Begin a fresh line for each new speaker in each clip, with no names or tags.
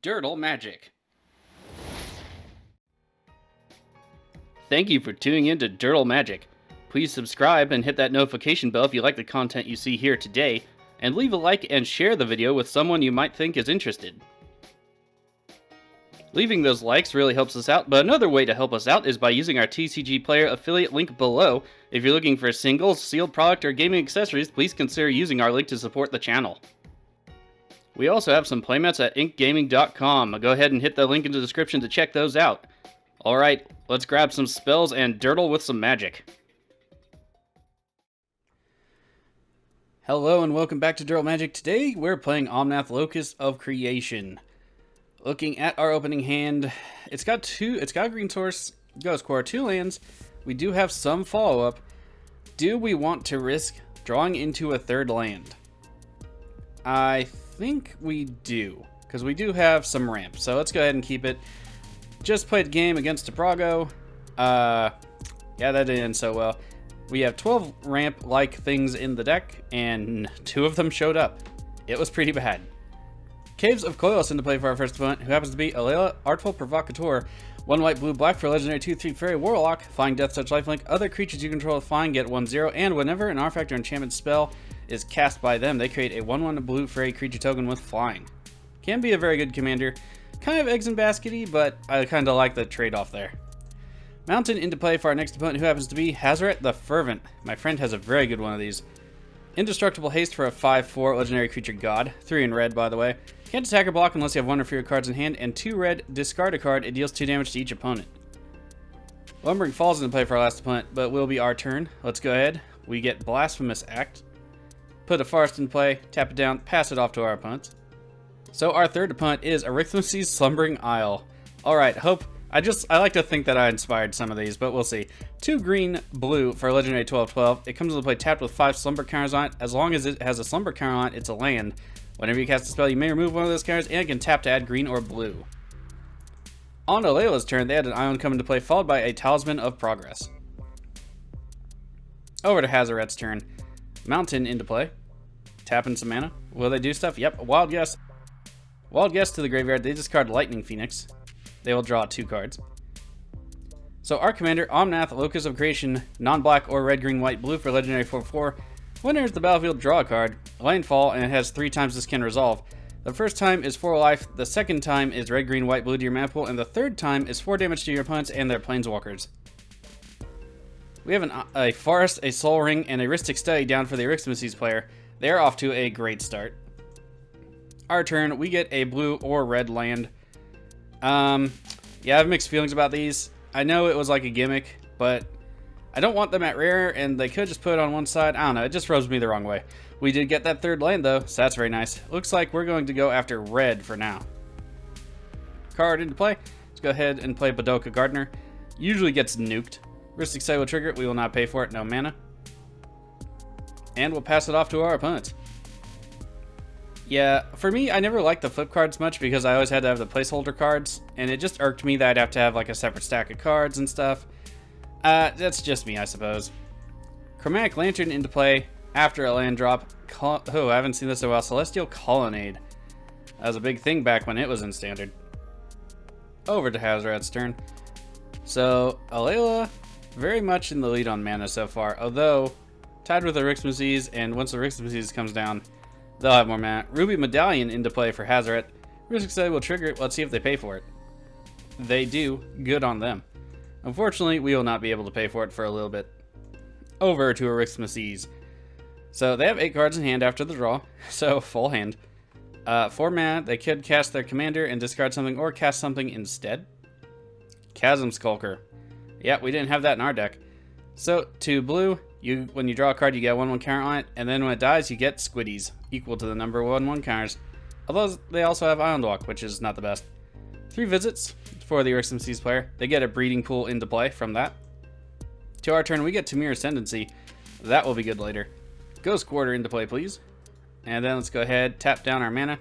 Durdle Magic. Thank you for tuning in to Durdle Magic. Please subscribe and hit that notification bell if you like the content you see here today, and leave a like and share the video with someone you might think is interested. Leaving those likes really helps us out, but another way to help us out is by using our TCG Player affiliate link below. If you're looking for singles, sealed product, or gaming accessories, please consider using our link to support the channel. We also have some playmats at inkgaming.com. Go ahead and hit the link in the description to check those out. Alright, let's grab some spells and durdle with some magic. Hello and welcome back to Durdle Magic. Today we're playing Omnath Locus of Creation. Looking at our opening hand, it's got a green source, ghost core, 2 lands. We do have some follow-up. Do we want to risk drawing into a third land? I think we do, because we do have some ramp, so let's go ahead and keep it. Just played a game against a Prago. Yeah, that didn't end so well. We have 12 ramp-like things in the deck, and 2 of them showed up. It was pretty bad. Caves of Koilos into play for our first opponent, who happens to be Alela, Artful Provocateur. 1 white, blue, black for a legendary 2/3 fairy warlock. Flying, death touch, lifelink. Other creatures you control with flying get 1/0, and whenever an artifact or enchantment spell is cast by them, they create a 1/1 blue fairy creature token with flying. Can be a very good commander. Kind of eggs and baskety, but I kind of like the trade-off there. Mountain into play for our next opponent, who happens to be Hazoret the Fervent. My friend has a very good one of these. Indestructible haste for a 5/4 legendary creature god. 3 in red, by the way. Can't attack or block unless you have 1 or fewer cards in hand, and 2 red, discard a card. It deals 2 damage to each opponent. Lumbering falls into play for our last opponent, but will be our turn. Let's go ahead. We get Blasphemous Act. Put a forest in play, tap it down, pass it off to our opponents. So our third opponent is Arixmethes Slumbering Isle. Alright, I like to think that I inspired some of these, but we'll see. 2 green, blue for a legendary 12/12. It comes into play tapped with 5 slumber counters on it. As long as it has a slumber counter on it, it's a land. Whenever you cast a spell, you may remove one of those counters, and it can tap to add green or blue. On Alela's turn, they had an Ion come into play, followed by a Talisman of Progress. Over to Hazoret's turn. Mountain into play. Tapping some mana. Will they do stuff? Yep, Wild Guess. Wild Guess to the graveyard. They discard Lightning Phoenix. They will draw 2 cards. So our commander, Omnath Locus of Creation, non-black or red, green, white, blue for legendary 4/4. When it enters the battlefield, draw a card. Landfall, and it has 3 times this can resolve. The first time is 4 life, the second time is red, green, white, blue to your mana pool, and the third time is 4 damage to your opponents and their planeswalkers. We have a Forest, a Soul Ring, and a Rhystic Study down for the Arixmethes player. They are off to a great start. Our turn, we get a blue or red land. Yeah, I have mixed feelings about these. I know it was like a gimmick, but I don't want them at rare, and they could just put it on one side. I don't know, it just rubs me the wrong way. We did get that third land, though, so that's very nice. Looks like we're going to go after red for now. Card into play. Let's go ahead and play Badoka Gardener. Usually gets nuked. Rhystic Study will trigger it. We will not pay for it. No mana. And we'll pass it off to our opponents. Yeah, for me, I never liked the flip cards much because I always had to have the placeholder cards, and it just irked me that I'd have to have like a separate stack of cards and stuff. That's just me, I suppose. Chromatic Lantern into play after a land drop. Oh, I haven't seen this in a while. Celestial Colonnade. That was a big thing back when it was in Standard. Over to Hazoret's turn. So, Alela, very much in the lead on mana so far, although tied with Arixmethes, and once Arixmethes comes down, they'll have more mana. Ruby Medallion into play for Hazoret. Rhystic Study will trigger it. Let's see if they pay for it. They do. Good on them. Unfortunately, we will not be able to pay for it for a little bit. Over to Arixmethes. So they have 8 cards in hand after the draw, so full hand. 4 mana, they could cast their commander and discard something, or cast something instead. Chasm Skulker. Yeah, we didn't have that in our deck. So, 2 blue, when you draw a card, you get a 1/1 counter on it, and then when it dies, you get Squiddies, equal to the number of 1/1 counters. Although they also have Island Walk, which is not the best. 3 visits for the Arixmethes player. They get a Breeding Pool into play from that. To our turn, we get Tamir Ascendancy. That will be good later. Ghost Quarter into play, please. And then let's go ahead, tap down our mana,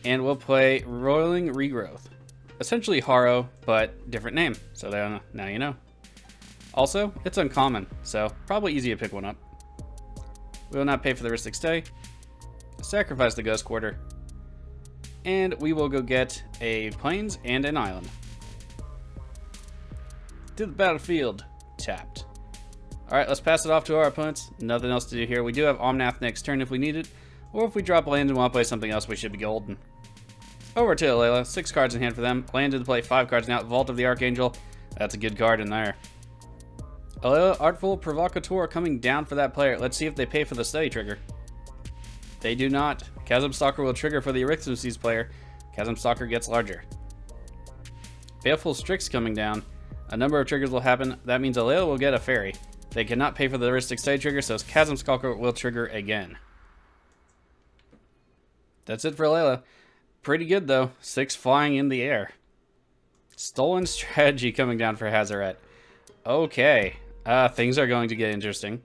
and we'll play Roiling Regrowth. Essentially Harrow, but different name, so now you know. Also, it's uncommon, so probably easy to pick one up. We will not pay for the Rhystic Study. Sacrifice the Ghost Quarter. And we will go get a plains and an island. To the battlefield. Tapped. Alright, let's pass it off to our opponents. Nothing else to do here. We do have Omnath next turn if we need it. Or if we drop land and want to play something else, we should be golden. Over to Alela. 6 cards in hand for them. Land to play 5 cards now. Vault of the Archangel. That's a good card in there. Alela, Artful Provocateur coming down for that player. Let's see if they pay for the study trigger. They do not. Chasm Stalker will trigger for the Arixmethes player. Chasm Stalker gets larger. Baleful Strix coming down. A number of triggers will happen. That means Alela will get a fairy. They cannot pay for the heuristic study trigger, so Chasm Stalker will trigger again. That's it for Alela. Pretty good though. 6 flying in the air. Stolen Strategy coming down for Hazoret. Okay. Things are going to get interesting.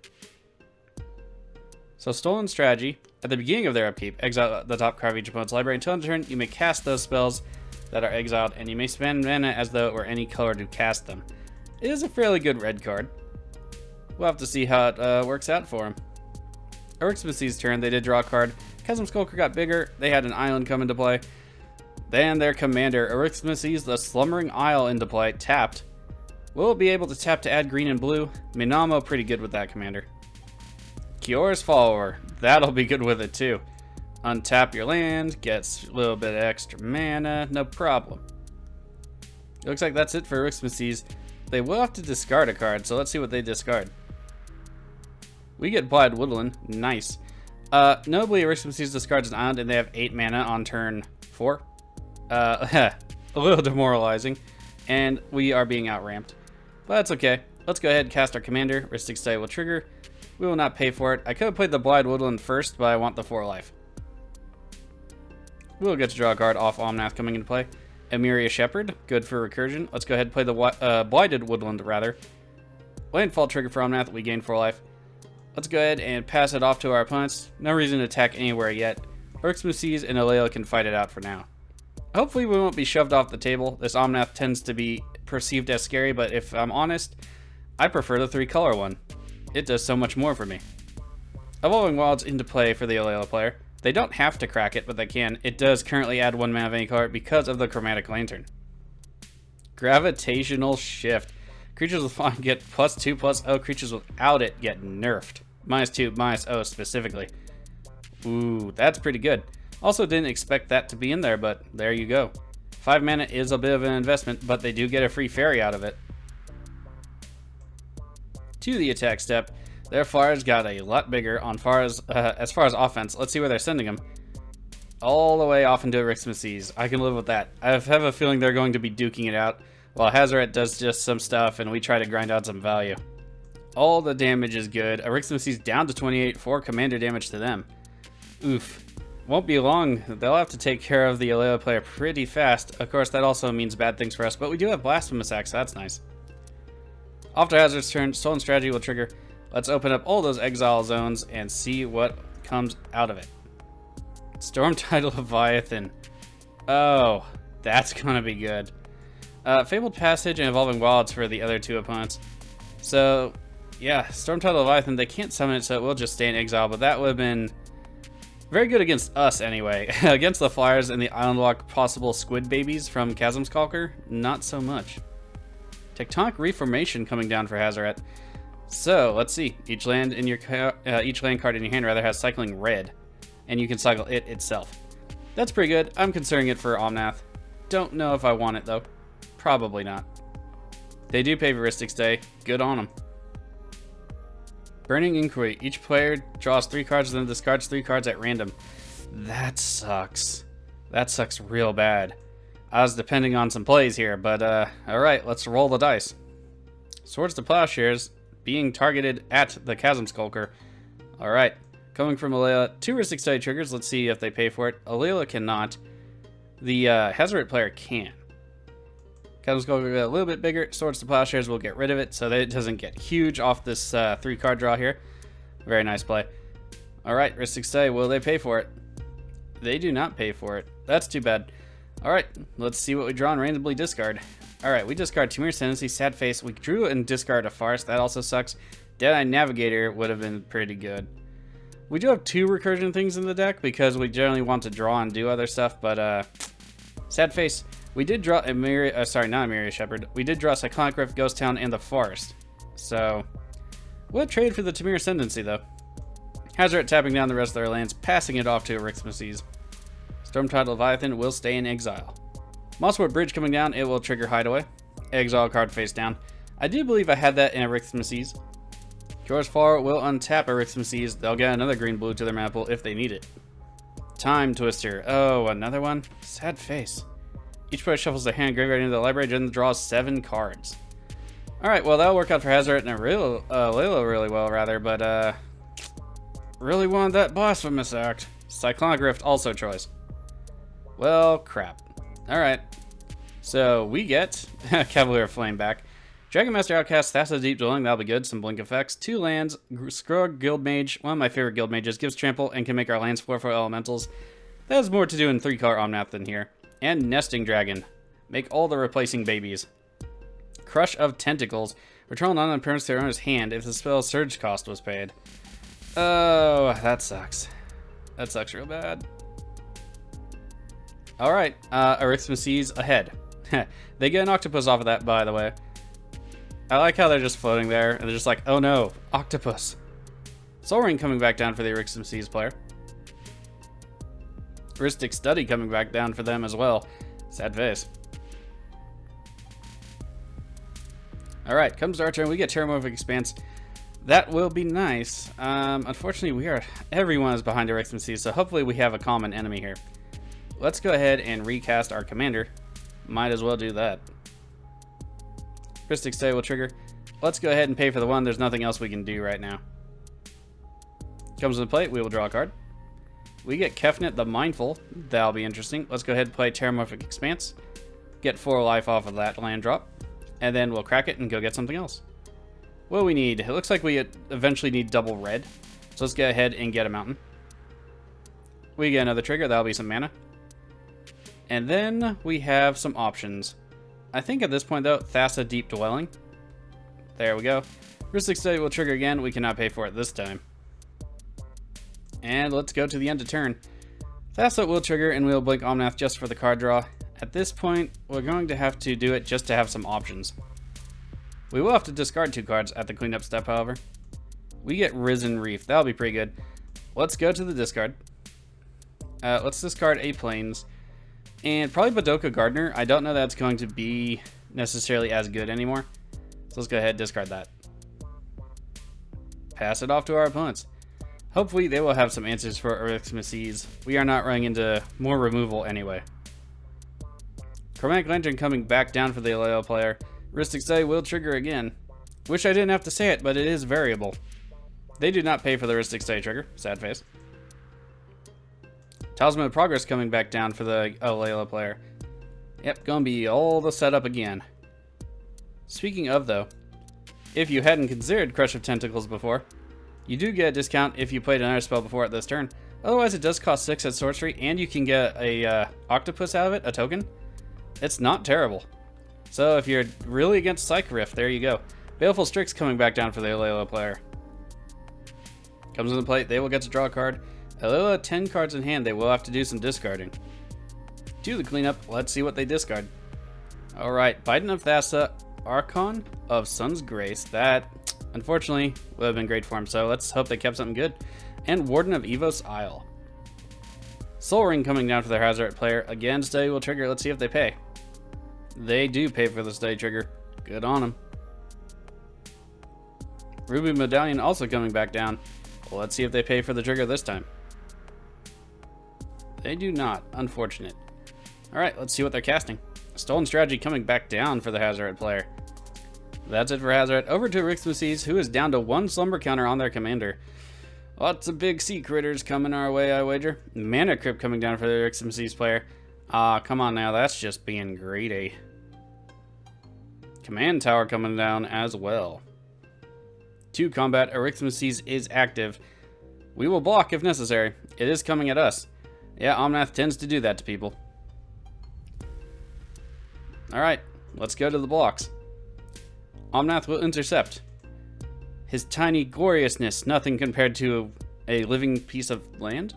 So Stolen Strategy. At the beginning of their upkeep, exile the top card of each opponent's library. Until end of turn, you may cast those spells that are exiled, and you may spend mana as though it were any color to cast them. It is a fairly good red card. We'll have to see how it works out for him. Arixmethes' turn, they did draw a card. Chasm Skulker got bigger. They had an island come into play. Then their commander, Arixmethes, the Slumbering Isle, into play, tapped. We'll be able to tap to add green and blue. Minamo pretty good with that commander. Kiora's Follower, that'll be good with it too. Untap your land, gets a little bit of extra mana, no problem. It looks like that's it for Arixmethes. They will have to discard a card, so let's see what they discard. We get Blighted Woodland, nice. Notably, Arixmethes discards an island and they have 8 mana on turn 4. A little demoralizing, and we are being outramped. But that's okay. Let's go ahead and cast our commander. Heuristic Study will trigger. We will not pay for it. I could have played the Blighted Woodland first, but I want the 4 life. We'll get to draw a card off Omnath coming into play. Emeria Shepherd, good for recursion. Let's go ahead and play the Blighted Woodland, rather. Landfall trigger for Omnath, we gain 4 life. Let's go ahead and pass it off to our opponents. No reason to attack anywhere yet. Arixmethes and Alela can fight it out for now. Hopefully we won't be shoved off the table. This Omnath tends to be perceived as scary, but if I'm honest, I prefer the 3-color one. It does so much more for me. Evolving Wilds into play for the Alela player. They don't have to crack it, but they can. It does currently add 1 mana of any color because of the Chromatic Lantern. Gravitational Shift. Creatures with flying get +2/+0. Creatures without it get nerfed. -2, -0 specifically. Ooh, that's pretty good. Also didn't expect that to be in there, but there you go. 5 mana is a bit of an investment, but they do get a free fairy out of it. To the attack step, their flyers got a lot bigger as far as offense. Let's see where they're sending them. All the way off into Arixmethes. I can live with that. I have a feeling they're going to be duking it out, while Hazoret does just some stuff and we try to grind out some value. All the damage is good. Arixmethes down to 28 for commander damage to them. Oof. Won't be long. They'll have to take care of the Alela player pretty fast. Of course, that also means bad things for us, but we do have Blasphemous Axe, so that's nice. After Hazoret's turn, Stolen Strategy will trigger. Let's open up all those exile zones and see what comes out of it. Stormtide Leviathan. Oh, that's gonna be good. Fabled Passage and Evolving Wilds for the other 2 opponents. So, yeah, Stormtide Leviathan, they can't summon it, so it will just stay in exile, but that would have been very good against us anyway. Against the Flyers and the Island Walk possible Squid Babies from Chasm Skulker, not so much. Tectonic Reformation coming down for Hazoret. So, let's see. Each land card in your hand has cycling red, and you can cycle it itself. That's pretty good. I'm considering it for Omnath. Don't know if I want it though. Probably not. They do pay Heuristic Stay. Good on them. Burning Inquiry. Each player draws 3 cards and then discards 3 cards at random. That sucks. That sucks real bad. I was depending on some plays here, but alright, let's roll the dice. Swords to Plowshares being targeted at the Chasm Skulker. Alright, coming from Alela, 2 Heuristic Study triggers. Let's see if they pay for it. Alela cannot. The Hazoret player can. Chasm Skulker get a little bit bigger. Swords to Plowshares will get rid of it so that it doesn't get huge off this 3-card draw here. Very nice play. Alright, Heuristic Study, will they pay for it? They do not pay for it. That's too bad. Alright, let's see what we draw and randomly discard. Alright, we discard Timur's Tendency, Sad Face. We drew and discard a Farce. That also sucks. Deadeye Navigator would have been pretty good. We do have 2 recursion things in the deck because we generally want to draw and do other stuff, but sad face. We did draw a sorry, not a Myria Shepherd. We did draw Cyclonic Rift, Ghost Town, and the Forest. So, we'll trade for the Tamir Ascendancy, though. Hazoret tapping down the rest of their lands, passing it off to Arixmethes. Stormtide Leviathan will stay in exile. Mosswort Bridge coming down, it will trigger Hideaway. Exile card face down. I do believe I had that in Arixmethes. Jor's Fall will untap Arixmethes. They'll get another green-blue to their mana pool if they need it. Time Twister. Oh, another one? Sad face. Each player shuffles their hand graveyard into the library and draws 7 cards. Alright, well, that'll work out for Hazoret and Alela really well, rather, but, really wanted that Blasphemous Act. Cyclonic Rift, also choice. Well, crap. Alright. So, we get Cavalier Flame back. Dragonmaster Outcast, Thassa Deep Dwelling, that'll be good. Some blink effects. 2 lands. Skrug Guildmage, one of my favorite Guildmages, gives trample and can make our lands 4/4 elementals. That has more to do in 3-color Omnath than here. And Nesting Dragon. Make all the replacing babies. Crush of Tentacles. Return on appearance to their owner's hand if the spell's surge cost was paid. Oh, that sucks. That sucks real bad. Alright, Arixmethes ahead. They get an octopus off of that, by the way. I like how they're just floating there, and they're just like, oh no, octopus. Sol Ring coming back down for the Arixmethes player. Heuristic Study coming back down for them as well. Sad face. Alright, comes our turn. We get Terramorphic Expanse. That will be nice. Unfortunately, everyone is behind Arixmethes, so hopefully we have a common enemy here. Let's go ahead and recast our commander. Might as well do that. Heuristic Study will trigger. Let's go ahead and pay for the 1. There's nothing else we can do right now. Comes to the plate, we will draw a card. We get Kefnet the Mindful. That'll be interesting. Let's go ahead and play Terramorphic Expanse. Get 4 life off of that land drop. And then we'll crack it and go get something else. What do we need? It looks like we eventually need double red. So let's go ahead and get a mountain. We get another trigger. That'll be some mana. And then we have some options. I think at this point, though, Thassa Deep Dwelling. There we go. Heuristic Study will trigger again. We cannot pay for it this time. And let's go to the end of turn. Thassa will trigger, and we'll blink Omnath just for the card draw. At this point, we're going to have to do it just to have some options. We will have to discard 2 cards at the cleanup step, however. We get Risen Reef. That'll be pretty good. Let's go to the discard. Let's discard a Plains. And probably Badoka Gardener. I don't know that it's going to be necessarily as good anymore. So let's go ahead and discard that. Pass it off to our opponents. Hopefully they will have some answers for Arixmethes. We are not running into more removal anyway. Chromatic Lantern coming back down for the Alela player. Heuristic Study will trigger again. Wish I didn't have to say it, but it is variable. They do not pay for the Heuristic Study trigger. Sad face. Talisman of Progress coming back down for the Alela player. Yep, gonna be all the setup again. Speaking of, though, if you hadn't considered Crush of Tentacles before, you do get a discount if you played another spell before at this turn. Otherwise, it does cost 6 at sorcery, and you can get a octopus out of it, a token. It's not terrible. So if you're really against Psych Rift, there you go. Baleful Strix coming back down for the Alela player. Comes in the plate, they will get to draw a card. Alela, 10 cards in hand, they will have to do some discarding. Do the cleanup, let's see what they discard. Alright, Biden of Thassa, Archon of Sun's Grace. That, unfortunately, would have been great for him, so let's hope they kept something good. And Warden of Evos Isle. Sol Ring coming down for their Hazoret player. Again, Study will trigger, let's see if they pay. They do pay for the Study trigger. Good on them. Ruby Medallion also coming back down. Well, let's see if they pay for the trigger this time. They do not. Unfortunate. Alright, let's see what they're casting. Stolen Strategy coming back down for the Hazoret player. That's it for Hazoret. Over to Arixmethes, who is down to 1 slumber counter on their commander. Lots of big sea critters coming our way, I wager. Mana Crypt coming down for the Arixmethes player. Come on now, that's just being greedy. Command Tower coming down as well. 2 combat, Arixmethes is active. We will block if necessary. It is coming at us. Yeah, Omnath tends to do that to people. Alright, let's go to the blocks. Omnath will intercept. His tiny gloriousness, nothing compared to A living piece of land?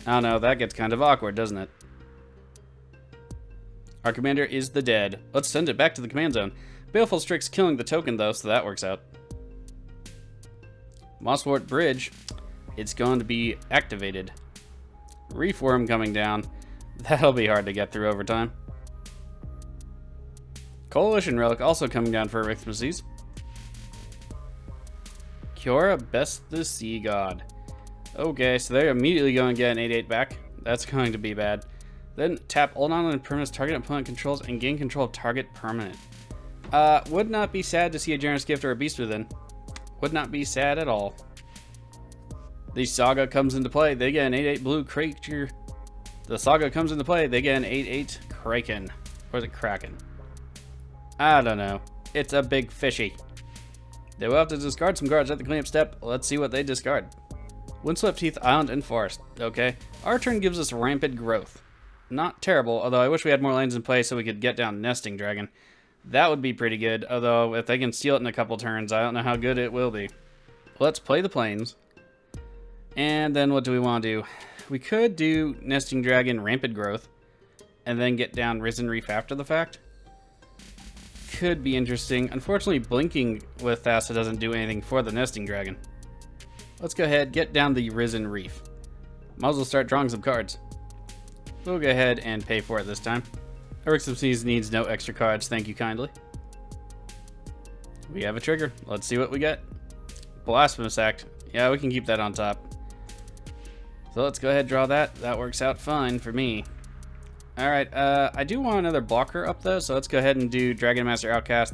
I don't know, that gets kind of awkward, doesn't it? Our commander is the dead. Let's send it back to the command zone. Baleful Strix killing the token, though, so that works out. Mosswort Bridge. It's going to be activated. Reef Worm coming down. That'll be hard to get through over time. Coalition Relic also coming down for Arixmethes. Kiora, Best the Sea God. Okay, so they're immediately going to get an 8/8 back. That's going to be bad. Then tap all non-land permanents target opponent controls and gain control of target permanent. Would not be sad to see a Generous Gift or a Beast Within. Would not be sad at all. The Saga comes into play. They get an 8/8 blue creature. The Saga comes into play. They get an 8/8 Kraken. Or is it Kraken? I don't know. It's a big fishy. They will have to discard some cards at the cleanup step. Let's see what they discard. Windswept Heath, Island, and Forest. Okay. Our turn gives us Rampant Growth. Not terrible, although I wish we had more lands in play so we could get down Nesting Dragon. That would be pretty good, although if they can steal it in a couple turns, I don't know how good it will be. Let's play the Plains. And then what do we want to do? We could do Nesting Dragon, Rampant Growth, and then get down Risen Reef after the fact. Could be interesting. Unfortunately, blinking with Thassa doesn't do anything for the Nesting Dragon. Let's go ahead, get down the Risen Reef. Might as well start drawing some cards. We'll go ahead and pay for it this time. Arixmethes needs no extra cards, thank you kindly. We have a trigger. Let's see what we get. Blasphemous Act. Yeah, we can keep that on top. So let's go ahead and draw that. That works out fine for me. Alright, I do want another blocker up though, so let's go ahead and do Dragon Master Outcast.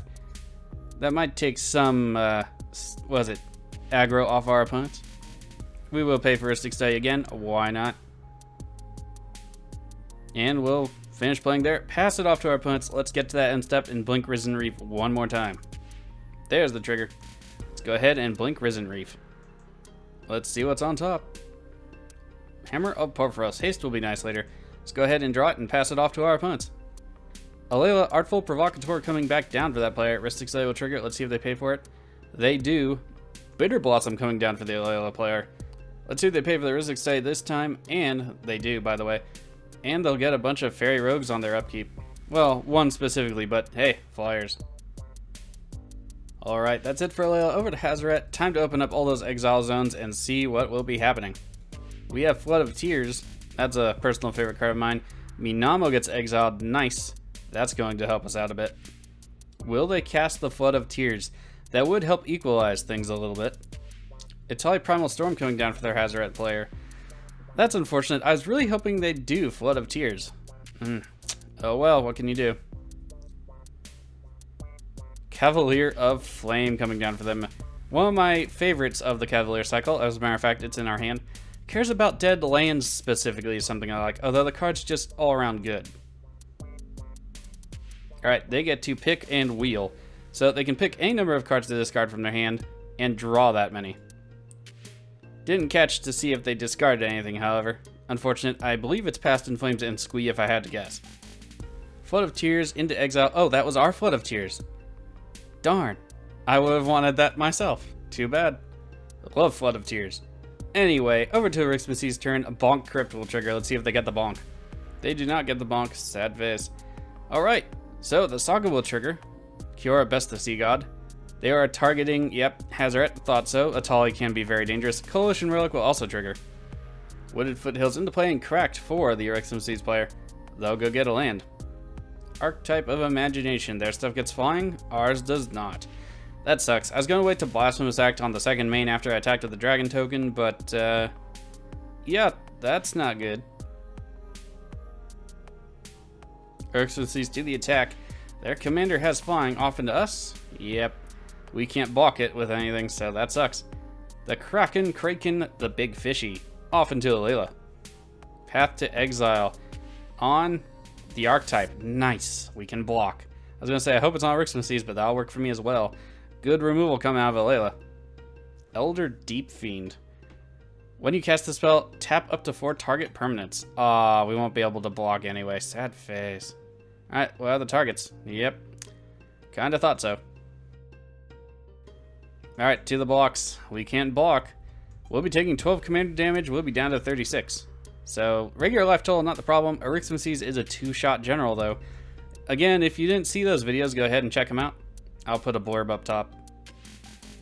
That might take some, aggro off our opponents. We will pay for Mystic Study again, why not? And we'll finish playing there, pass it off to our opponents. Let's get to that end step and blink Risen Reef one more time. There's the trigger. Let's go ahead and blink Risen Reef. Let's see what's on top. Hammer of Porphyros. Haste will be nice later. Let's go ahead and draw it and pass it off to our opponents. Alela, Artful Provocateur coming back down for that player. Mystic Study will trigger it. Let's see if they pay for it. They do. Bitter Blossom coming down for the Alela player. Let's see if they pay for the Mystic Study this time. And they do, by the way. And they'll get a bunch of Fairy Rogues on their upkeep. Well, one specifically, but hey, flyers. Alright, that's it for Alela. Over to Hazoret. Time to open up all those exile zones and see what will be happening. We have Flood of Tears. That's a personal favorite card of mine. Minamo gets exiled. Nice. That's going to help us out a bit. Will they cast the Flood of Tears? That would help equalize things a little bit. Itali Primal Storm coming down for their Hazoret player. That's unfortunate. I was really hoping they'd do Flood of Tears. Oh well, what can you do? Cavalier of Flame coming down for them. One of my favorites of the Cavalier cycle. As a matter of fact, it's in our hand. Cares about dead lands specifically is something I like, although the card's just all around good. Alright, they get to pick and wheel. So they can pick any number of cards to discard from their hand and draw that many. Didn't catch to see if they discarded anything, however. Unfortunate. I believe it's Past in Flames and Squee if I had to guess. Flood of Tears into exile. Oh, that was our Flood of Tears. Darn. I would have wanted that myself. Too bad. Love Flood of Tears. Anyway, over to Arixmethes' turn. A Bonk Crypt will trigger. Let's see if they get the bonk. They do not get the bonk. Sad face. Alright, so the Saga will trigger. Kiora, Best the Sea God. They are targeting, yep, Hazoret, thought so. Itali can be very dangerous. Coalition Relic will also trigger. Wooded Foothills into play and cracked for the Arixmethes player. They'll go get a land. Archetype of Imagination. Their stuff gets flying, ours does not. That sucks. I was going to wait to Blasphemous Act on the second main after I attacked with the Dragon token, but, yeah, that's not good. Arixmethes to the attack. Their commander has flying off into us. Yep. We can't block it with anything, so that sucks. The Kraken, the Big Fishy. Off into Alela. Path to Exile. On the Archetype. Nice. We can block. I was going to say, I hope it's on Arixmethes, but that'll work for me as well. Good removal coming out of Alela. Elder Deep Fiend. When you cast the spell, tap up to 4 target permanents. Ah, we won't be able to block anyway. Sad face. Alright, well, the targets. Yep. Kinda thought so. Alright, to the blocks. We can't block. We'll be taking 12 commander damage. We'll be down to 36. So, regular life total, not the problem. Arixmethes is a 2-shot general, though. Again, if you didn't see those videos, go ahead and check them out. I'll put a blurb up top.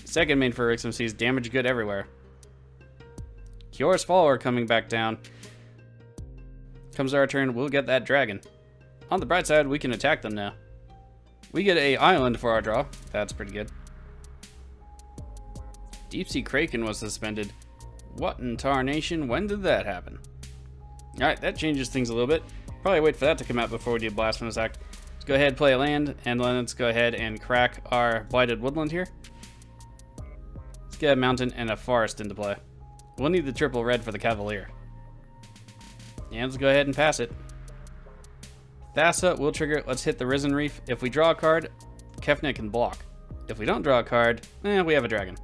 Second main for Arixmethes, damage good everywhere. Kior's follower coming back down. Comes our turn, we'll get that dragon. On the bright side, we can attack them now. We get a island for our draw. That's pretty good. Deep-sea Kraken was suspended. What in tarnation? When did that happen? Alright, that changes things a little bit. Probably wait for that to come out before we do Blasphemous Act. Let's go ahead, play a land, and let's go ahead and crack our Blighted Woodland here. Let's get a mountain and a forest into play. We'll need the triple red for the Cavalier. And let's go ahead and pass it. Thassa will trigger. Let's hit the Risen Reef. If we draw a card, Kefnet can block. If we don't draw a card, we have a dragon.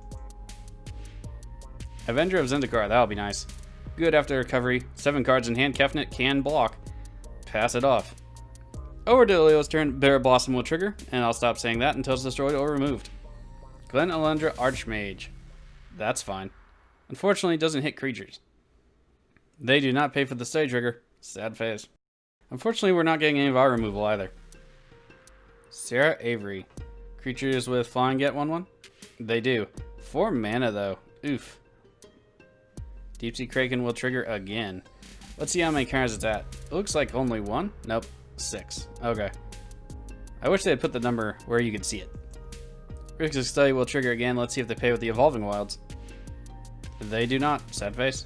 Avenger of Zendikar, that'll be nice. Good after recovery. 7 cards in hand, Kefnet can block. Pass it off. Over to Alela's turn, Bitter Blossom will trigger, and I'll stop saying that until it's destroyed or removed. Glen Elendra Archmage. That's fine. Unfortunately, it doesn't hit creatures. They do not pay for the stay trigger. Sad face. Unfortunately, we're not getting any of our removal either. Sarah Avery. Creatures with flying get 1/1? They do. 4 mana though. Oof. Deep-sea Kraken will trigger again. Let's see how many cards it's at. It looks like only 1. Nope. 6. Okay. I wish they had put the number where you could see it. Risk of Study will trigger again. Let's see if they pay with the Evolving Wilds. They do not. Sad face.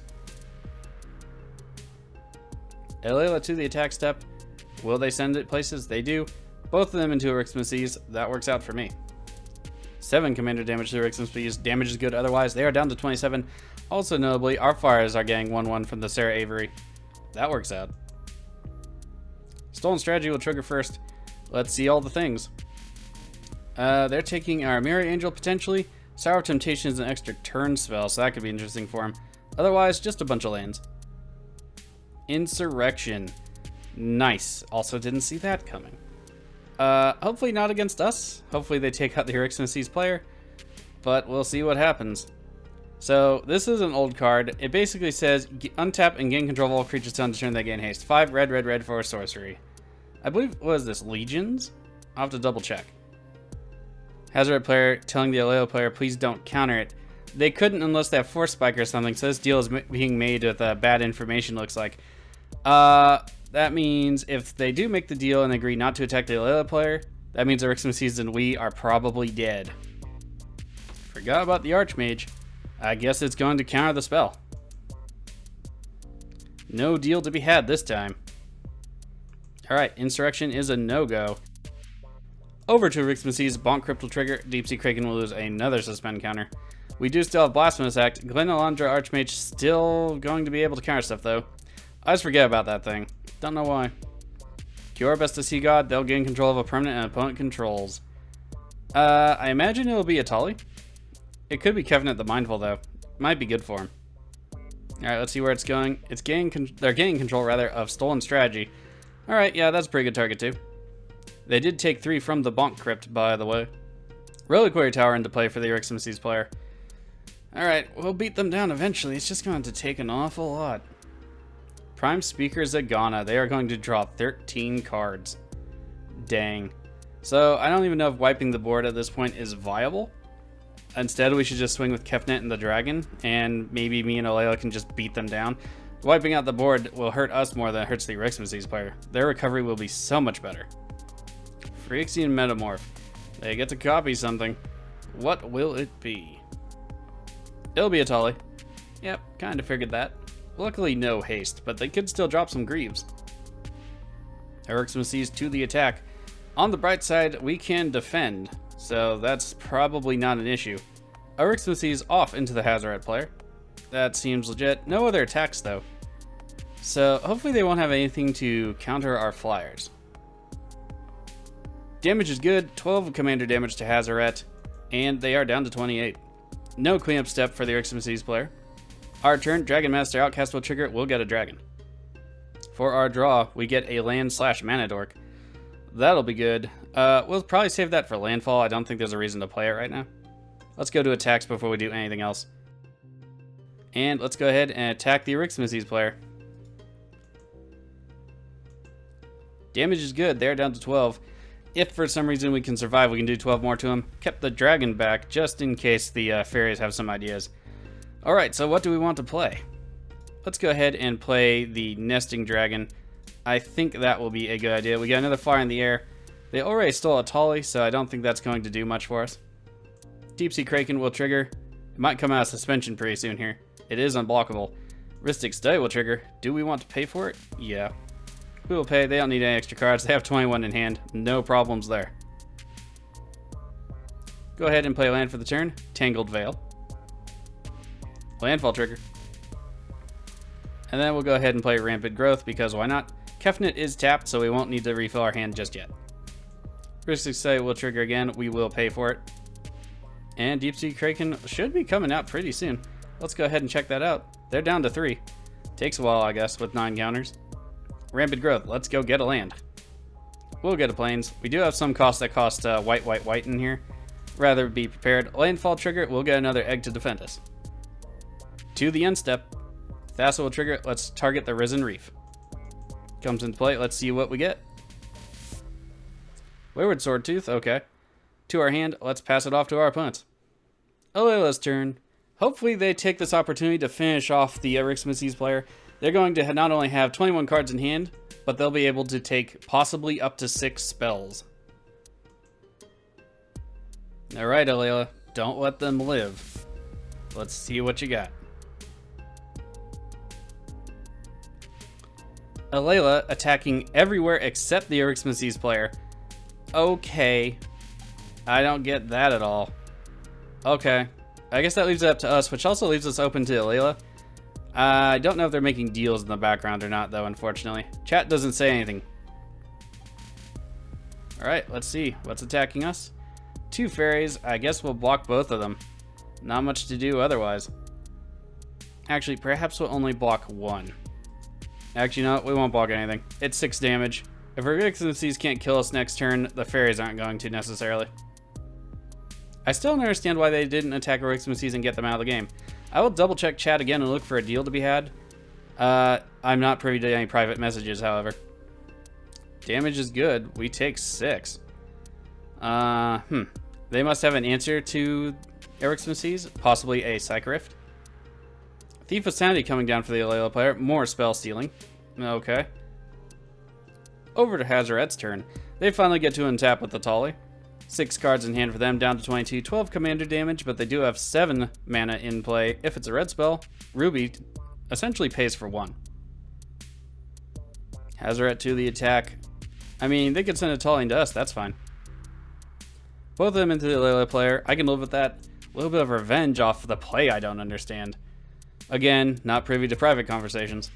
Alela to the attack step. Will they send it places? They do. Both of them into Arixmethes. That works out for me. 7 commander damage to Arixmethes. Damage is good otherwise. They are down to 27. Also notably, our fires are getting 1/1 from the Sarah Avery. That works out. Stolen Strategy will trigger first. Let's see all the things. They're taking our Mirror Angel potentially. Sour of Temptation is an extra turn spell, so that could be interesting for him. Otherwise, just a bunch of lands. Insurrection. Nice. Also didn't see that coming. Hopefully not against us. Hopefully they take out the Arixmethes player. But we'll see what happens. So, this is an old card. It basically says, untap and gain control of all creatures on the turn that gain haste. 5 red, red, red for a sorcery. I believe, what is this, Legions? I'll have to double check. Hazoret player telling the Alela player, please don't counter it. They couldn't unless they have Force Spike or something, so this deal is being made with bad information, looks like. That means if they do make the deal and agree not to attack the Alela player, that means Arixmethes and we are probably dead. Forgot about the Archmage. I guess it's going to counter the spell. No deal to be had this time. Alright, Insurrection is a no-go. Over to Arixmethes, Bonk Crypt will trigger, Deep-sea Kraken will lose another suspend counter. We do still have Blasphemous Act. Glen Elendra Archmage still going to be able to counter stuff though. I just forget about that thing. Don't know why. Kior, Best of Sea God, they'll gain control of a permanent and opponent controls. I imagine it'll be Atali. It could be Kefnet the Mindful though. Might be good for him. Alright, let's see where it's going. They're gaining control rather of Stolen Strategy. Alright, yeah, that's a pretty good target too. They did take 3 from the Bonk Crypt, by the way. Reliquary Tower into play for the Arixmethes player. Alright, we'll beat them down eventually. It's just going to take an awful lot. Prime Speaker Zagana. They are going to draw 13 cards. Dang. So, I don't even know if wiping the board at this point is viable. Instead, we should just swing with Kefnet and the Dragon, and maybe me and Alela can just beat them down. Wiping out the board will hurt us more than it hurts the Arixmethes player. Their recovery will be so much better. Phyrexian Metamorph. They get to copy something. What will it be? It'll be Atali. Yep, kinda figured that. Luckily no haste, but they could still drop some Greaves. Arixmethes to the attack. On the bright side, we can defend, so that's probably not an issue. Arixmethes off into the Hazoret player. That seems legit. No other attacks though. So hopefully they won't have anything to counter our flyers. Damage is good, 12 commander damage to Hazoret, and they are down to 28. No cleanup step for the Arixmethes player. Our turn, Dragon Master Outcast will trigger, we'll get a dragon. For our draw, we get a land / mana dork. That'll be good. We'll probably save that for landfall. I don't think there's a reason to play it right now. Let's go to attacks before we do anything else. And let's go ahead and attack the Arixmethes player. Damage is good. They're down to 12. If for some reason we can survive, we can do 12 more to him. Kept the dragon back just in case the fairies have some ideas. Alright, so what do we want to play? Let's go ahead and play the nesting dragon. I think that will be a good idea. We got another fire in the air. They already stole a Tolly, so I don't think that's going to do much for us. Deep Sea Kraken will trigger. It might come out of suspension pretty soon here. It is unblockable. Rhystic Study will trigger. Do we want to pay for it? Yeah. We will pay. They don't need any extra cards. They have 21 in hand. No problems there. Go ahead and play land for the turn. Tangled Veil. Landfall trigger. And then we'll go ahead and play Rampant Growth because why not? Kefnet is tapped, so we won't need to refill our hand just yet. Rhystic Study will trigger again. We will pay for it. And Deep Sea Kraken should be coming out pretty soon. Let's go ahead and check that out. They're down to 3. Takes a while, I guess, with 9 counters. Rampant Growth. Let's go get a land. We'll get a plains. We do have some costs that cost white in here. Rather be prepared. Landfall trigger. We'll get another egg to defend us. To the end step. Thassel will trigger. Let's target the Risen Reef. Comes into play. Let's see what we get. Wayward Swordtooth. Okay. To our hand. Let's pass it off to our opponents. Alela's turn. Hopefully they take this opportunity to finish off the Arixmethes player. They're going to not only have 21 cards in hand, but they'll be able to take possibly up to 6 spells. Alright, Alela. Don't let them live. Let's see what you got. Alela attacking everywhere except the Arixmethes player. Okay. I don't get that at all. Okay. I guess that leaves it up to us, which also leaves us open to Alela. I don't know if they're making deals in the background or not, though, unfortunately. Chat doesn't say anything. Alright, let's see. What's attacking us? 2 fairies. I guess we'll block both of them. Not much to do otherwise. Actually, perhaps we'll only block 1. Actually, no, we won't block anything. It's 6 damage. If Arixmethes can't kill us next turn, the fairies aren't going to necessarily. I still don't understand why they didn't attack Arixmethes and get them out of the game. I will double check chat again and look for a deal to be had. I'm not privy to any private messages, however. Damage is good. We take 6. They must have an answer to Arixmethes, possibly a Psych Rift. Thief of Sanity coming down for the Alela player. More spell stealing. Okay. Over to Hazoret's turn. They finally get to untap with the Tolly. 6 cards in hand for them, down to 22. 12 commander damage, but they do have 7 mana in play. If it's a red spell, Ruby essentially pays for 1. Hazoret to the attack. I mean, they could send a Tolly into us, that's fine. Both of them into the Alela player. I can live with that. A little bit of revenge off the play I don't understand. Again, not privy to private conversations.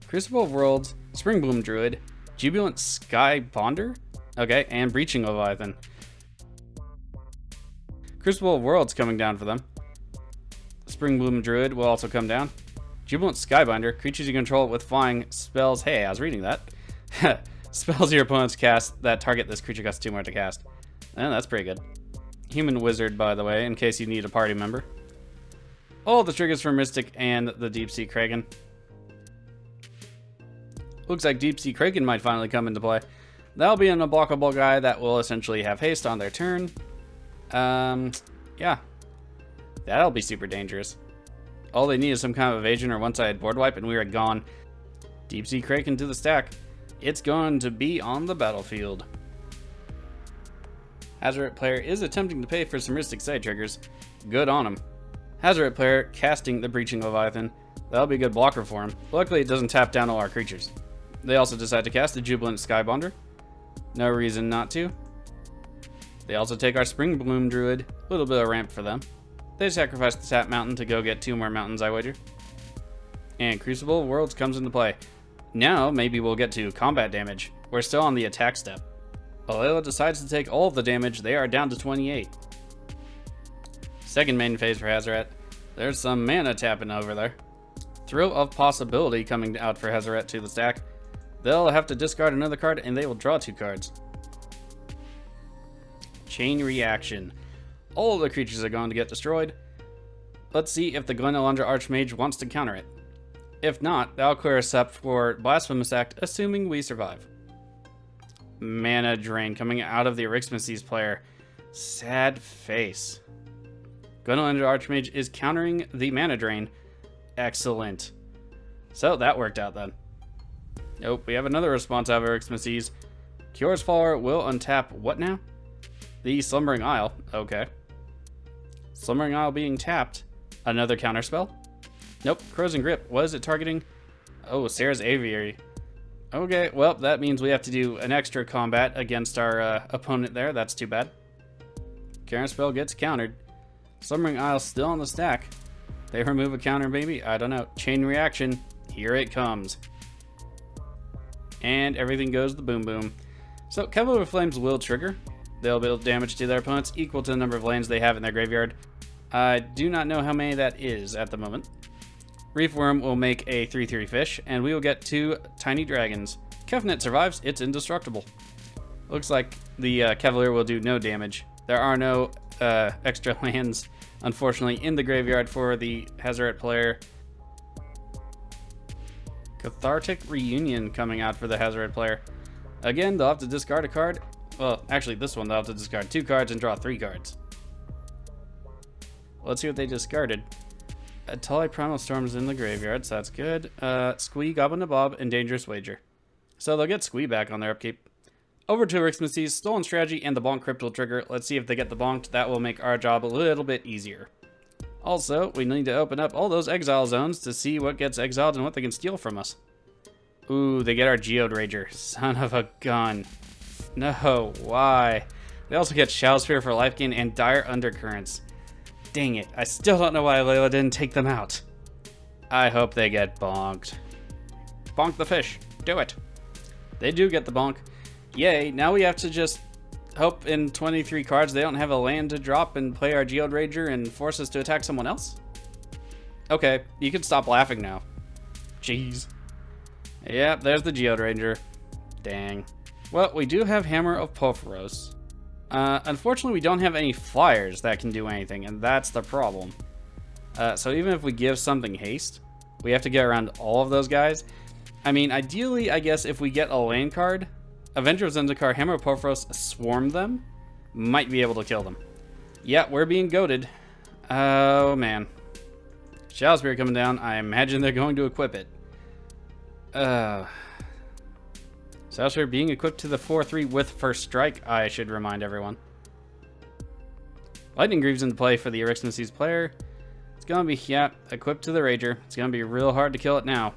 Crucible of Worlds, Springbloom Druid, Jubilant Sky Bonder, okay, and Breaching Leviathan. Crucible of Worlds coming down for them. Springbloom Druid will also come down. Jubilant Skybinder, creatures you control with flying spells. Hey, I was reading that. Spells your opponents cast that target this creature costs 2 more to cast. That's pretty good. Human Wizard, by the way, in case you need a party member. All the triggers for Mystic and the Deep Sea Kraken. Looks like Deep Sea Kraken might finally come into play. That'll be an unblockable guy that will essentially have haste on their turn. Yeah. That'll be super dangerous. All they need is some kind of evasion or one-sided board wipe and we are gone. Deep Sea Kraken to the stack. It's going to be on the battlefield. Hazoret player is attempting to pay for some Rhystic Study triggers. Good on him. Hazoret player casting the Breaching Leviathan. That'll be a good blocker for him. Luckily it doesn't tap down all our creatures. They also decide to cast the Jubilant Skybonder. No reason not to. They also take our Springbloom Druid. A little bit of ramp for them. They sacrifice the Tap Mountain to go get 2 more mountains, I wager. And Crucible of Worlds comes into play. Now, maybe we'll get to combat damage. We're still on the attack step. Alela decides to take all of the damage. They are down to 28. Second main phase for Hazoret. There's some mana tapping over there. Thrill of Possibility coming out for Hazoret to the stack. They'll have to discard another card and they will draw 2 cards. Chain Reaction. All of the creatures are going to get destroyed. Let's see if the Glenelundra Archmage wants to counter it. If not, that'll clear us up for Blasphemous Act, assuming we survive. Mana drain coming out of the Arixmethes player. Sad face. Glenelundra Archmage is countering the mana drain. Excellent. So that worked out then. Nope, we have another response out of Arixmethes. Curious Follower will untap what now? The Slumbering Isle. Okay. Slumbering Isle being tapped. Another counterspell? Nope, Crows and Grip. What is it targeting? Oh, Sarah's Aviary. Okay, well, that means we have to do an extra combat against our opponent there. That's too bad. Counterspell gets countered. Slumbering Isle still on the stack. They remove a counter, maybe? I don't know. Chain reaction. Here it comes. And everything goes the boom boom. So, Kevlar Flames will trigger. They'll deal damage to their opponents equal to the number of lands they have in their graveyard. I do not know how many that is at the moment. Reef Worm will make a 3/3 fish, and we will get 2 tiny dragons. Kefnet survives, it's indestructible. Looks like the Cavalier will do no damage. There are no extra lands, unfortunately, in the graveyard for the Hazoret player. Cathartic Reunion coming out for the Hazoret player. Again, they'll have to discard a card. Well, actually, this one they'll have to discard 2 cards and draw 3 cards. Let's see what they discarded. Atali Primal Storm's in the graveyard, so that's good. Squee, Goblin Nabob, and Dangerous Wager. So they'll get Squee back on their upkeep. Over to Arixmethes, Stolen Strategy, and the Bonk Crypt will trigger. Let's see if they get the Bonked. That will make our job a little bit easier. Also, we need to open up all those exile zones to see what gets exiled and what they can steal from us. Ooh, they get our Geode Rager. Son of a gun. No, why? They also get Shadowspear for life gain and Dire Undercurrents. Dang it, I still don't know why Alela didn't take them out. I hope they get bonked. Bonk the fish. Do it. They do get the bonk. Yay, now we have to just hope in 23 cards they don't have a land to drop and play our Geode Rager and force us to attack someone else? Okay, you can stop laughing now. Jeez. Yep, there's the Geode Ranger. Dang. Well, we do have Hammer of Porphyros. Unfortunately, we don't have any flyers that can do anything, and that's the problem. So even if we give something haste, we have to get around all of those guys. I mean, ideally, I guess if we get a land card, Avenger of Zendikar, Hammer of Porphyros, swarm them, might be able to kill them. Yeah, we're being goaded. Oh, man. Shadowspear coming down. I imagine they're going to equip it. Shadowspear being equipped to the 4/3 with First Strike, I should remind everyone. Lightning Greaves into play for the Arixmethes player. It's gonna be, yeah, equipped to the Rager. It's gonna be real hard to kill it now.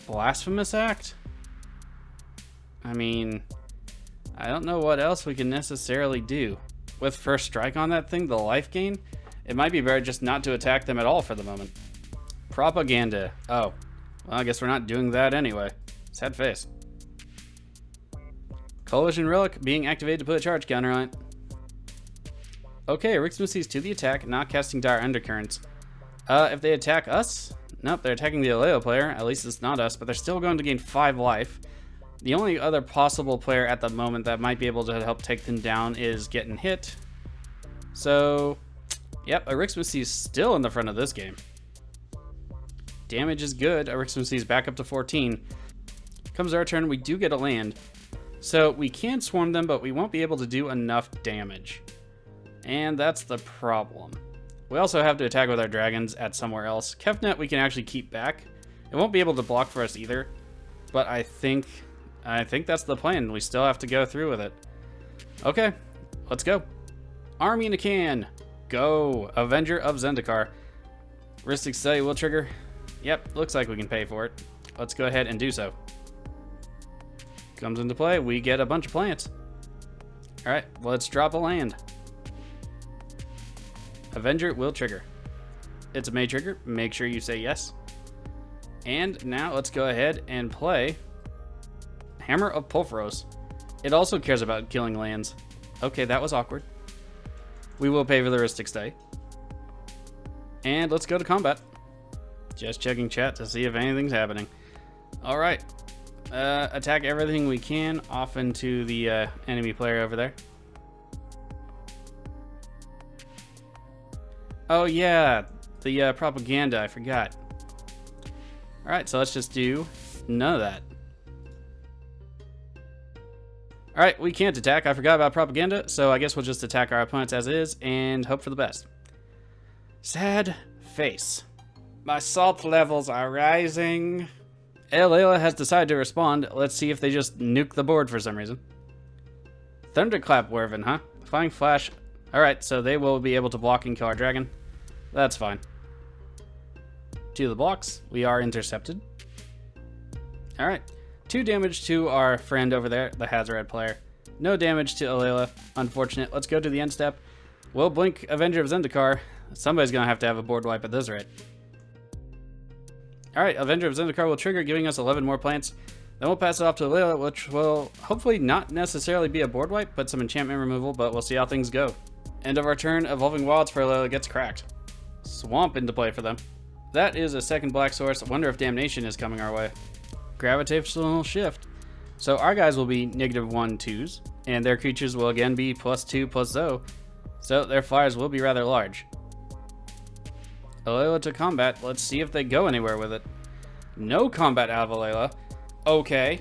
Blasphemous Act? I mean, I don't know what else we can necessarily do. With First Strike on that thing, the life gain, it might be better just not to attack them at all for the moment. Propaganda. Oh, well, I guess we're not doing that anyway. Sad face. Coalition Relic being activated to put a charge counter on it. Okay, Arixmethes to the attack, not casting Dire Undercurrents. If they attack us, nope, they're attacking the Alela player. At least it's not us, but they're still going to gain 5 life. The only other possible player at the moment that might be able to help take them down is Getting Hit. So, yep, Arixmethes still in the front of this game. Damage is good. Arixmethes back up to 14. Comes our turn, we do get a land. So we can swarm them, but we won't be able to do enough damage. And that's the problem. We also have to attack with our dragons at somewhere else. Kefnet we can actually keep back. It won't be able to block for us either. But I think that's the plan. We still have to go through with it. Okay, let's go. Army in a can. Go. Avenger of Zendikar. Ristic Study will trigger. Yep, looks like we can pay for it. Let's go ahead and do so. Comes into play, we get a bunch of plants. Alright, let's drop a land. Avenger will trigger. It's a May trigger, make sure you say yes. And now let's go ahead and play Hammer of Porphyros. It also cares about killing lands. Okay, that was awkward. We will pay for the Ristic Stay. And let's go to combat. Just checking chat to see if anything's happening. Alright. Attack everything we can off into the enemy player over there. Oh yeah, the propaganda, I forgot. Alright, so let's just do none of that. Alright, we can't attack. I forgot about propaganda, so I guess we'll just attack our opponents as is and hope for the best. Sad face. My salt levels are rising. Alela has decided to respond. Let's see if they just nuke the board for some reason. Thunderclap Werven, huh? Flying Flash. Alright, so they will be able to block and kill our dragon. That's fine. To the blocks. We are intercepted. Alright. 2 damage to our friend over there, the Hazoret player. No damage to Alela. Unfortunate. Let's go to the end step. We'll blink Avenger of Zendikar. Somebody's going to have a board wipe at this rate. Alright, Avenger of Zendikar will trigger, giving us 11 more plants. Then we'll pass it off to Alela, which will hopefully not necessarily be a board wipe, but some enchantment removal, but we'll see how things go. End of our turn, Evolving Wilds for Alela gets cracked. Swamp into play for them. That is a second black source. I wonder if Damnation is coming our way. Gravitational Shift. So our guys will be -1/2s, and their creatures will again be +2/+0, so their flyers will be rather large. Alela to combat. Let's see if they go anywhere with it. No combat out of Alela. Okay.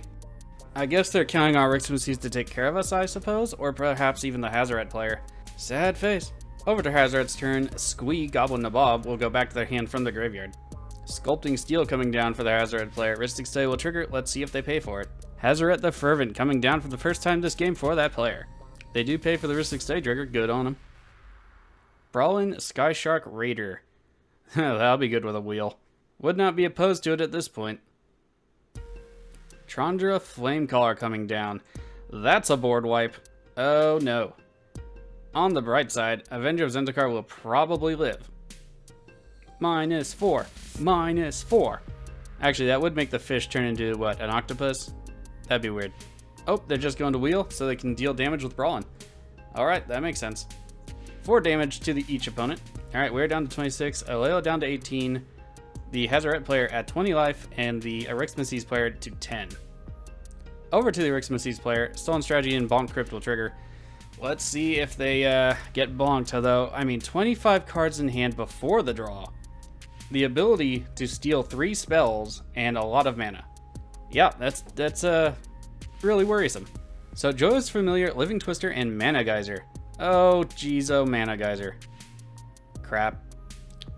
I guess they're counting our Arixmethes to take care of us, I suppose, or perhaps even the Hazoret player. Sad face. Over to Hazoret's turn, Squee, Goblin Nabob will go back to their hand from the graveyard. Sculpting Steel coming down for the Hazoret player. Rhystic Stay will trigger. Let's see if they pay for it. Hazoret the Fervent coming down for the first time this game for that player. They do pay for the Rhystic Stay trigger. Good on them. Brawlin Sky Shark Raider. That'll be good with a wheel. Would not be opposed to it at this point. Trandra Flamecaller coming down. That's a board wipe. Oh no. On the bright side, Avenger of Zendikar will probably live. -4. -4. Actually, that would make the fish turn into, what, an octopus? That'd be weird. Oh, they're just going to wheel so they can deal damage with Brawlin. Alright, that makes sense. 4 damage to each opponent. Alright, we're down to 26. Alela down to 18. The Hazoret player at 20 life, and the Arixmethes player to 10. Over to the Arixmethes player. Stolen Strategy and Bonk Crypt will trigger. Let's see if they get bonked, though. I mean, 25 cards in hand before the draw. The ability to steal 3 spells and a lot of mana. Yeah, that's really worrisome. So Joyous Familiar, Living Twister, and Mana Geyser. Oh, geez, oh, Mana Geyser. Crap.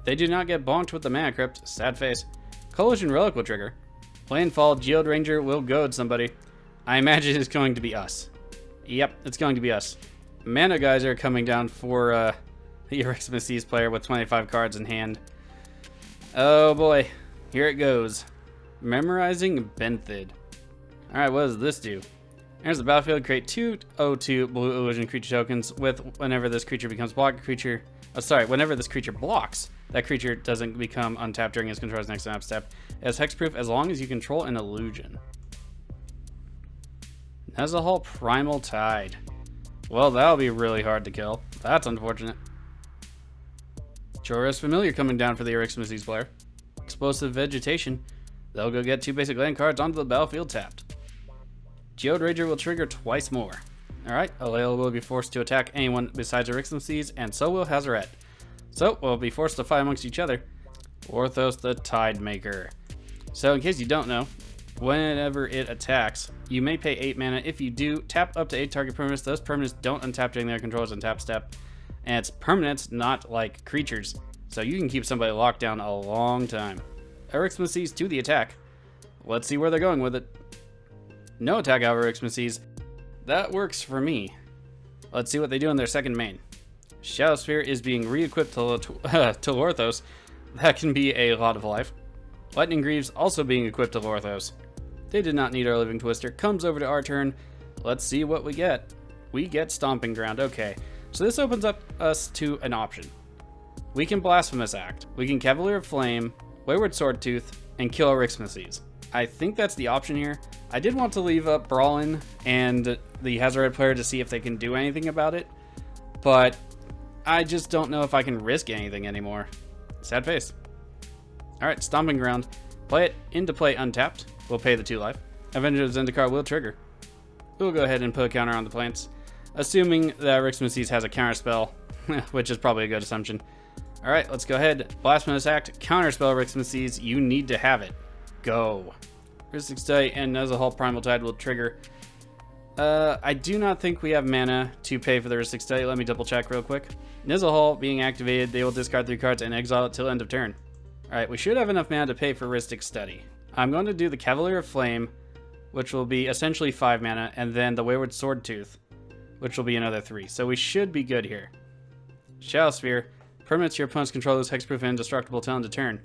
They do not get bonked with the Mana Crypt. Sad face. Collision Relic will trigger. Landfall, Geode Ranger will goad somebody. I imagine it's going to be us. Yep, it's going to be us. Mana Geyser coming down for the Arixmethes player with 25 cards in hand. Oh boy, here it goes. Memorizing Benthid. Alright, what does this do? Enters the battlefield, create 2/2 blue illusion creature tokens with whenever this creature becomes blocked creature. Oh, sorry, whenever this creature blocks, that creature doesn't become untapped during its controller's next map step. It has hexproof as long as you control an illusion. Nezahal Primal Tide. Well, that'll be really hard to kill. That's unfortunate. Joyous Familiar coming down for the Arixmethes player. Explosive Vegetation. They'll go get 2 basic land cards onto the battlefield tapped. Geode Ranger will trigger twice more. Alright, Alela will be forced to attack anyone besides Arixmethes, and so will Hazoret. So, we'll be forced to fight amongst each other. Orthos the Tide Maker. So, in case you don't know, whenever it attacks, you may pay 8 mana. If you do, tap up to 8 target permanents. Those permanents don't untap during their controller's untap step. And it's permanents, not like creatures. So you can keep somebody locked down a long time. Arixmethes to the attack. Let's see where they're going with it. No attack out of Arixmethes. That works for me. Let's see what they do in their second main. Shadow Sphere is being re-equipped to Lorthos. That can be a lot of life. Lightning Greaves also being equipped to Lorthos. They did not need our Living Twister. Comes over to our turn. Let's see what we get. We get Stomping Ground. Okay, so this opens up us to an option. We can Blasphemous Act. We can Cavalier of Flame, Wayward Swordtooth, and kill Arixmethes. I think that's the option here. I did want to leave up Brawlin and the Hazoret player to see if they can do anything about it, but I just don't know if I can risk anything anymore. Sad face. Alright, Stomping Ground. Play it into play untapped. We'll pay the 2 life. Avenger of Zendikar will trigger. We'll go ahead and put a counter on the plants, assuming that Arixmethes has a counter spell, which is probably a good assumption. Alright, let's go ahead. Blasphemous Act, Counterspell Arixmethes. You need to have it. Go. Rhystic Study and Nezahal Primal Tide will trigger. I do not think we have mana to pay for the Rhystic Study. Let me double check real quick. Nezahal being activated, they will discard 3 cards and exile it till end of turn. Alright, we should have enough mana to pay for Rhystic Study. I'm going to do the Cavalier of Flame, which will be essentially 5 mana, and then the Wayward Swordtooth, which will be another 3. So we should be good here. Shadow Sphere. Permits your opponent's control is hexproof and indestructible till end of turn.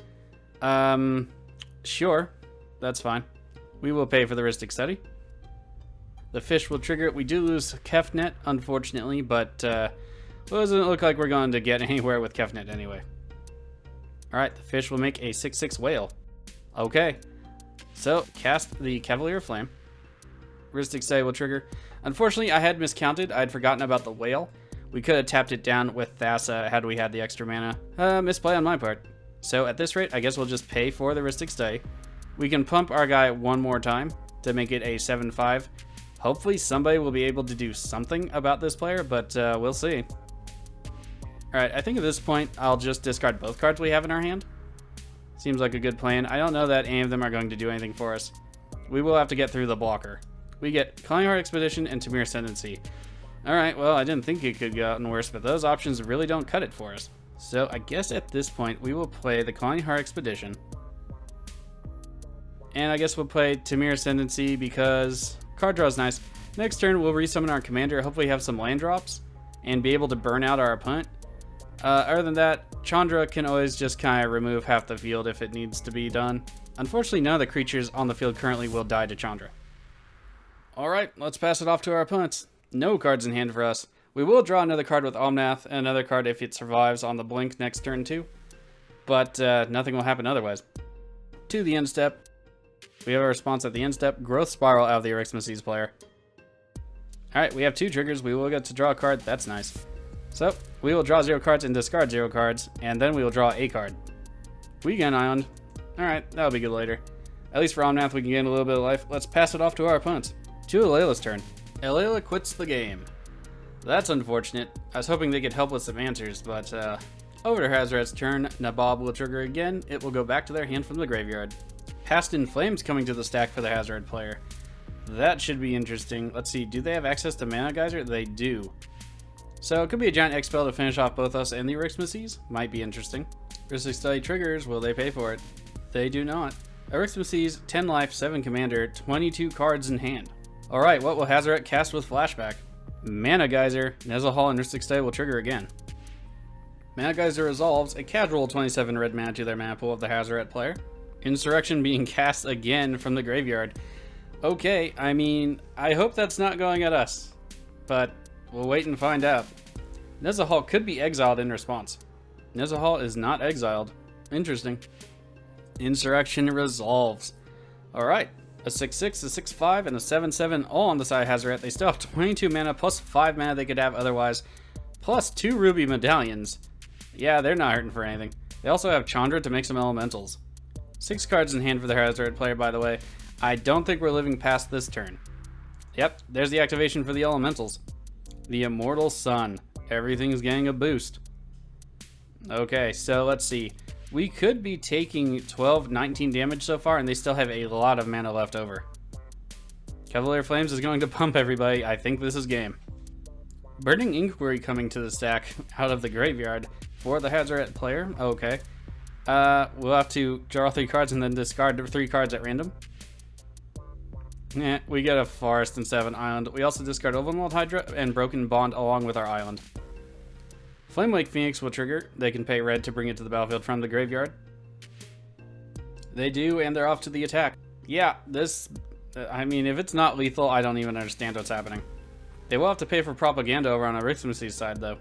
Sure. That's fine. We will pay for the Rhystic Study. The fish will trigger it. We do lose Kefnet, unfortunately, but doesn't look like we're going to get anywhere with Kefnet anyway. Alright, the fish will make a 6/6 whale. Okay. So, cast the Cavalier of Flame. Rhystic Study will trigger. Unfortunately, I had miscounted. I had forgotten about the whale. We could have tapped it down with Thassa had we had the extra mana. Misplay on my part. So at this rate, I guess we'll just pay for the Rhystic Study. We can pump our guy one more time to make it a 7/5. Hopefully somebody will be able to do something about this player, but we'll see. Alright, I think at this point, I'll just discard both cards we have in our hand. Seems like a good plan. I don't know that any of them are going to do anything for us. We will have to get through the blocker. We get Calling Heart Expedition and Tamir Ascendancy. Alright, well, I didn't think it could get gotten worse, but those options really don't cut it for us. So I guess at this point, we will play the Calling Heart Expedition. And I guess we'll play Tamir Ascendancy because card draw is nice. Next turn, we'll resummon our commander, hopefully have some land drops, and be able to burn out our opponent. Other than that, Chandra can always just kind of remove half the field if it needs to be done. Unfortunately, none of the creatures on the field currently will die to Chandra. Alright, let's pass it off to our opponents. No cards in hand for us. We will draw another card with Omnath, and another card if it survives on the blink next turn too. But nothing will happen otherwise. To the end step. We have a response at the end step. Growth Spiral out of the Arixmethes player. Alright, we have 2 triggers. We will get to draw a card. That's nice. So, we will draw 0 cards and discard 0 cards, and then we will draw a card. We get Ioned. Alright, that'll be good later. At least for Omnath, we can gain a little bit of life. Let's pass it off to our opponents. To Alela's turn. Alela quits the game. That's unfortunate. I was hoping they could help with some answers, but over to Hazoret's turn. Nabob will trigger again. It will go back to their hand from the graveyard. Past in Flames coming to the stack for the Hazoret player. That should be interesting. Let's see, do they have access to Mana Geyser? They do. So it could be a giant X spell to finish off both us and the Arixmethes. Might be interesting. Rhystic Study triggers. Will they pay for it? They do not. Arixmethes, 10 life, 7 commander, 22 cards in hand. Alright, what will Hazoret cast with Flashback? Mana Geyser, Nezahal and Rhystic Study will trigger again. Mana Geyser resolves a casual 27 red mana to their mana pool of the Hazoret player. Insurrection being cast again from the graveyard. Okay, I mean, I hope that's not going at us, but we'll wait and find out. Nezahal could be exiled in response. Nezahal is not exiled. Interesting. Insurrection resolves. Alright. A 6/6, a 6/5, and a 7/7 all on the side of Hazoret. They still have 22 mana plus 5 mana they could have otherwise, plus 2 ruby medallions. Yeah, they're not hurting for anything. They also have Chandra to make some elementals. 6 cards in hand for the Hazoret player, by the way. I don't think we're living past this turn. Yep, there's the activation for the elementals. The Immortal Sun. Everything's getting a boost. Okay, so let's see. We could be taking 12, 19 damage so far, and they still have a lot of mana left over. Cavalier Flames is going to pump everybody. I think this is game. Burning Inquiry coming to the stack out of the graveyard for the Hazoret player. Okay. We'll have to draw 3 cards and then discard 3 cards at random. Yeah, we get a Forest instead of an Island. We also discard Overwhelmed Hydra and Broken Bond along with our Island. Flame Lake Phoenix will trigger. They can pay red to bring it to the battlefield from the graveyard. They do, and they're off to the attack. Yeah, this... I mean, if it's not lethal, I don't even understand what's happening. They will have to pay for propaganda over on Arixmethes' side, though.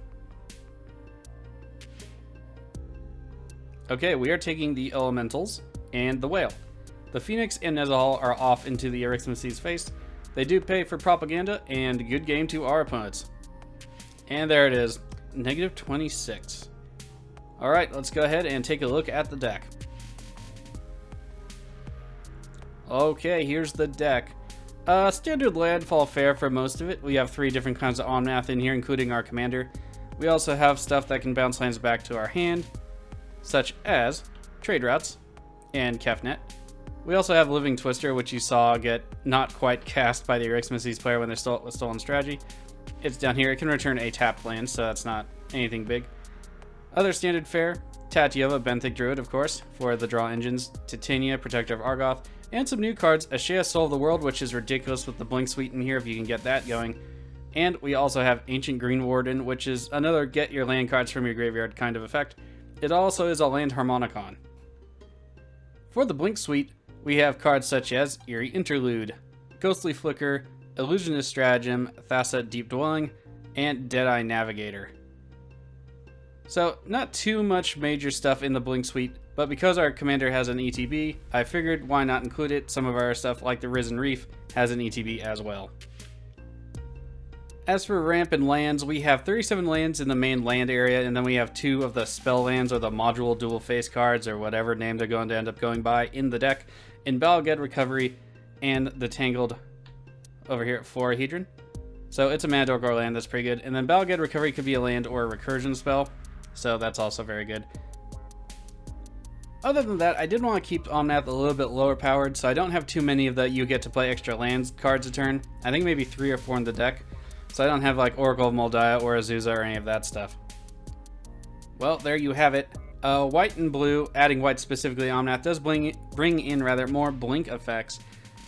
Okay, we are taking the Elementals and the Whale. The Phoenix and Nezahal are off into the Arixmethes' face. They do pay for propaganda, and good game to our opponents. And there it is. Negative 26. Alright, let's go ahead and take a look at the deck. Okay, here's the deck. Standard landfall fare for most of it. We have 3 different kinds of Omnath in here, including our commander. We also have stuff that can bounce lands back to our hand. such as Trade Routes and Kefnet. We also have Living Twister, which you saw get not quite cast by the Arixmethes player when they're still with Stolen Strategy. It's down here. It can return a tapped land, so that's not anything big. Other standard fare, Tatyova, Benthic Druid, of course, for the draw engines, Titania, Protector of Argoth, and some new cards, Ashea, Soul of the World, which is ridiculous with the Blink Suite in here if you can get that going. And we also have Ancient Green Warden, which is another get your land cards from your graveyard kind of effect. It also is a land Harmonicon. For the Blink Suite, we have cards such as Eerie Interlude, Ghostly Flicker, Illusionist Stratagem, Thassa Deep Dwelling, and Deadeye Navigator. So, not too much major stuff in the Blink Suite, but because our commander has an ETB, I figured why not include it. Some of our stuff, like the Risen Reef, has an ETB as well. As for ramp and lands, we have 37 lands in the main land area, and then we have 2 of the spell lands or the module dual face cards or whatever name they're going to end up going by in the deck in Balged Recovery and the Tangled over here at Florahedron. So it's a mana dork or land that's pretty good. And then Balged Recovery could be a land or a recursion spell, so that's also very good. Other than that, I did want to keep Omnath a little bit lower powered, so I don't have too many of the you get to play extra lands cards a turn. I think maybe 3 or 4 in the deck. So I don't have like Oracle of Moldiah or Azusa or any of that stuff. Well, there you have it. White and blue, adding white specifically, Omnath does bring in more blink effects,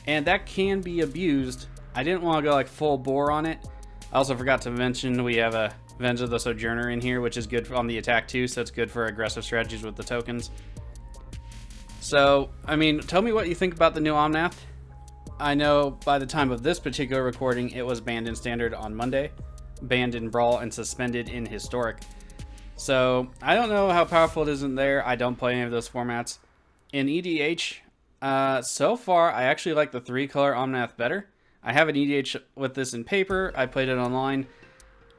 and that can be abused. I didn't want to go like full bore on it. I also forgot to mention we have a Avenge of the Sojourner in here, which is good on the attack too, so it's good for aggressive strategies with the tokens. So, I mean, tell me what you think about the new Omnath. I know by the time of this particular recording, it was banned in Standard on Monday, banned in Brawl, and suspended in Historic. So, I don't know how powerful it is in there. I don't play any of those formats. In EDH, so far, I actually like the 3-color Omnath better. I have an EDH with this in paper. I played it online.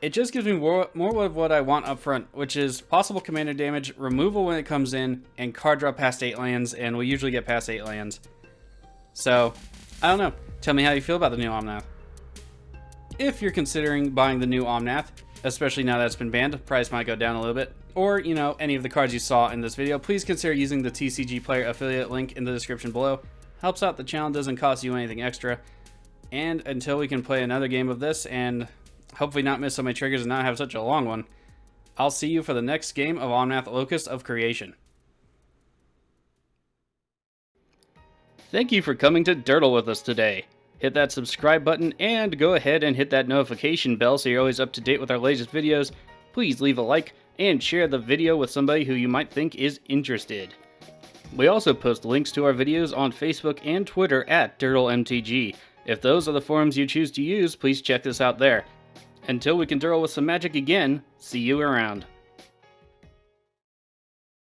It just gives me more of what I want up front, which is possible commander damage, removal when it comes in, and card draw past 8 lands, and we usually get past 8 lands. So, I don't know. Tell me how you feel about the new Omnath. If you're considering buying the new Omnath, especially now that it's been banned, the price might go down a little bit, or, you know, any of the cards you saw in this video, please consider using the TCG Player affiliate link in the description below. Helps out the channel, doesn't cost you anything extra. And until we can play another game of this and hopefully not miss so many triggers and not have such a long one, I'll see you for the next game of Omnath Locus of Creation. Thank you for coming to Durdle with us today. Hit that subscribe button and go ahead and hit that notification bell so you're always up to date with our latest videos. Please leave a like and share the video with somebody who you might think is interested. We also post links to our videos on Facebook and Twitter at DurdleMTG. If those are the forums you choose to use, please check this out there. Until we can Durdle with some magic again, see you around.